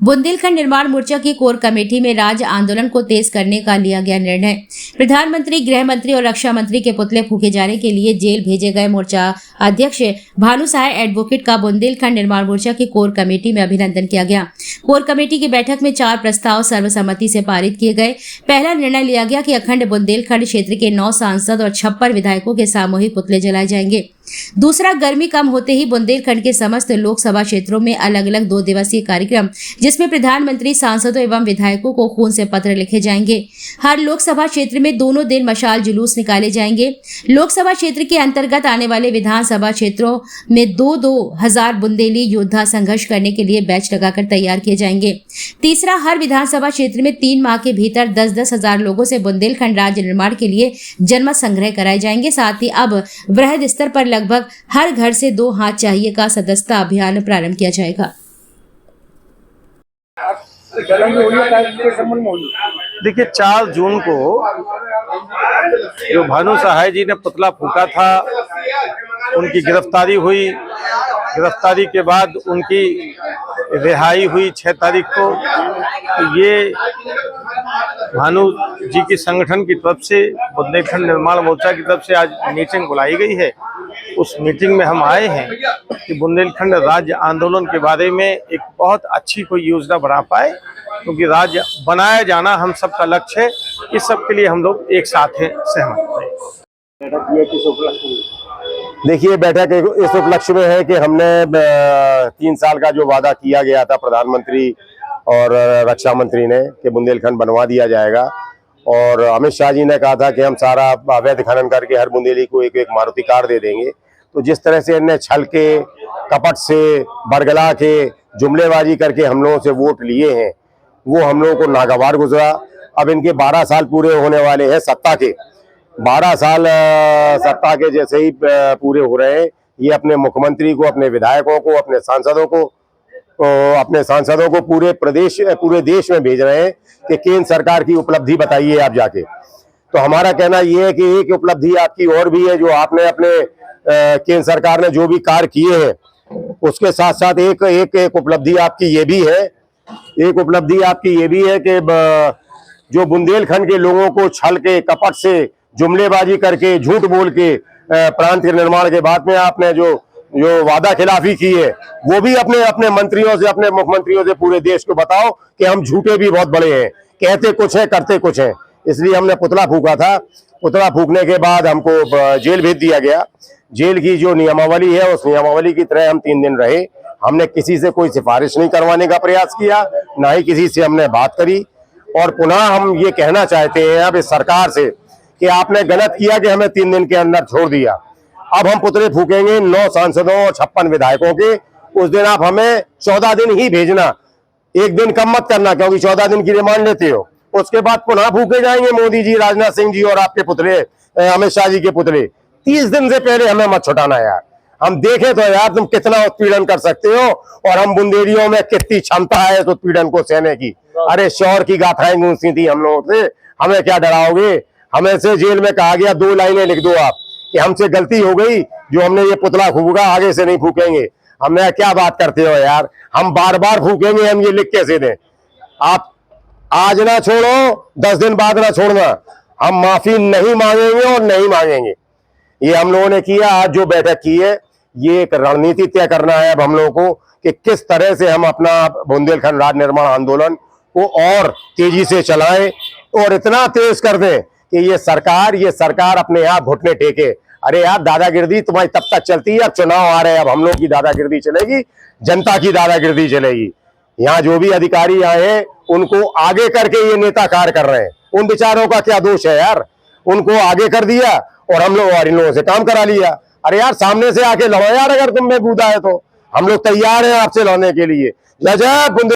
बुंदेलखंड निर्माण मोर्चा की core committee में राज्य आंदोलन को तेज करने का लिया गया निर्णय। प्रधानमंत्री, गृह मंत्री और रक्षा मंत्री के पुतले फूके जाने के लिए जेल भेजे गए मोर्चा अध्यक्ष भानु सहाय एडवोकेट का बुंदेलखंड निर्माण मोर्चा की कोर कमेटी में अभिनंदन किया गया। कोर कमेटी की बैठक में 4 प्रस्ताव सर्वसम्मति से पारित किए गए। पहला निर्णय लिया गया कि अखंड बुंदेलखंड क्षेत्र के 9 सांसद और 56 विधायकों के सामूहिक पुतले जलाए जाएंगे। दूसरा, गर्मी कम होते ही बुंदेलखंड के समस्त लोकसभा क्षेत्रों में अलग अलग 2 दिवसीय कार्यक्रम, जिसमें प्रधानमंत्री, सांसदों एवं विधायकों को खून से पत्र लिखे जाएंगे। हर लोकसभा क्षेत्र में दोनों दिन मशाल जुलूस निकाले जाएंगे। लोकसभा क्षेत्र के अंतर्गत आने वाले विधानसभा क्षेत्रों में 2-2 हजार बुंदेली योद्धा संघर्ष करने के लिए बैच लगाकर तैयार किए जाएंगे। तीसरा, हर विधानसभा क्षेत्र में 3 माह के भीतर 10-10 हजार लोगों से बुंदेलखंड राज्य निर्माण के लिए जनमत संग्रह कराए जाएंगे। साथ ही अब वृहद स्तर पर लगभग हर घर से 2 हाथ चाहिए का सदस्यता अभियान प्रारंभ किया जाएगा। देखिए, 4 जून को जो भानु सहाय जी ने पुतला फूका था, उनकी गिरफ्तारी हुई। गिरफ्तारी के बाद उनकी रिहाई हुई 6 तारीख को। तो ये भानु जी की संगठन की तरफ से, बुंदेलखंड निर्माण मोर्चा की तरफ से आज मीटिंग बुलाई गई है। उस मीटिंग में हम आए हैं कि बुंदेलखंड राज्य आंदोलन के बारे में एक बहुत अच्छी कोई योजना बना पाए, क्योंकि राज्य बनाया जाना हम सबका लक्ष्य है। इस सब के लिए हम लोग एक साथ हैं, सहमत हैं। देखिए, बैठक इस उपलक्ष्य में है कि हमने 3 साल का जो वादा किया गया था प्रधानमंत्री और रक्षा मंत्री ने कि बुंदेलखंड बनवा दिया जाएगा, और अमित शाह जी ने कहा था कि हम सारा अवैध खनन करके हर बुंदेली को एक मारुति कार दे देंगे। तो जिस तरह से इन्हें छल के, कपट से, बरगला के, जुमलेबाजी करके हम लोगों से वोट लिए हैं, वो हम लोगों को नागवार गुजरा। अब इनके 12 साल पूरे होने वाले हैं सत्ता के। 12 साल सत्ता के जैसे ही पूरे हो रहे हैं, ये अपने मुख्यमंत्री को, अपने विधायकों को, अपने सांसदों को पूरे देश में भेज रहे हैं कि केंद्र सरकार की उपलब्धि बताइए आप जाके। तो हमारा कहना ये है कि एक उपलब्धि आपकी और भी है, जो आपने अपने केंद्र सरकार ने जो भी कार्य किए हैं, उसके साथ साथ एक उपलब्धि आपकी ये भी है। एक उपलब्धि आपकी ये भी है कि जो बुंदेलखंड के लोगों को छल के, कपट से, जुमलेबाजी करके, झूठ बोल के प्रांत के निर्माण के बाद में आपने जो वादा खिलाफी की है, वो भी अपने मंत्रियों से, अपने मुख्यमंत्रियों से पूरे देश को बताओ कि हम झूठे भी बहुत बड़े हैं, कहते कुछ है, करते कुछ है। इसलिए हमने पुतला फूका था। पुतला फूकने के बाद हमको जेल भेज दिया गया। जेल की जो नियमावली है, उस नियमावली की तरह हम 3 दिन रहे। हमने किसी से कोई सिफारिश नहीं करवाने का प्रयास किया, ना ही किसी से हमने बात करी। और पुनः हम ये कहना चाहते हैं अब इस सरकार से कि आपने गलत किया कि हमें 3 दिन के अंदर छोड़ दिया। अब हम पुतले फूकेंगे 9 सांसदों और 56 विधायकों के। उस दिन आप हमें 14 दिन ही भेजना, 1 दिन कम मत करना, क्योंकि 14 दिन की रिमांड लेते हो। उसके बाद पुनः फूके जाएंगे मोदी जी, राजनाथ सिंह जी और आपके पुतले, अमित शाह जी के पुतले। 30 दिन से पहले हमें मत छुटाना यार। हम देखें तो यार तुम कितना उत्पीड़न कर सकते हो, और हम बुंदेलियों में कितनी क्षमता है इस उत्पीड़न को सहने की। अरे शौर की गाथाएं गूंजती थी हम लोगों से, हमें क्या डराओगे। हमें से जेल में कहा गया 2 लाइनें लिख दो आप कि हमसे गलती हो गई, जो हमने ये पुतला फूका, आगे से नहीं फूकेंगे। हमने क्या बात करते हो यार, हम बार बार फूकेंगे, हम ये लिख कैसे दें। आप आज ना छोड़ो, 10 दिन बाद ना छोड़ना, हम माफी नहीं मांगेंगे और नहीं मांगेंगे। ये हम लोगों ने किया। आज जो बैठक की है, ये एक रणनीति तय करना है अब हम लोगों को कि किस तरह से हम अपना बुंदेलखंड राज्य निर्माण आंदोलन को और तेजी से चलाएं, और इतना तेज कर दें कि ये सरकार अपने आप घुटने टेके। अरे यार, दादागिरी तुम्हारी तब तक चलती है, अब चुनाव आ रहे हैं, अब हम लोग की दादागिरी चलेगी, जनता की दादागिरी चलेगी। यहाँ जो भी अधिकारी आए हैं, उनको आगे करके ये नेता कार्य कर रहे हैं। उन विचारों का क्या दोष है यार, उनको आगे कर दिया और हम लोग और इन लोगों से काम करा लिया। अरे यार, सामने से आके लड़ो यार, अगर तुम में कूदा है तो हम लोग तैयार हैं आपसे लड़ने के लिए। जय जय बुंदेलखंड।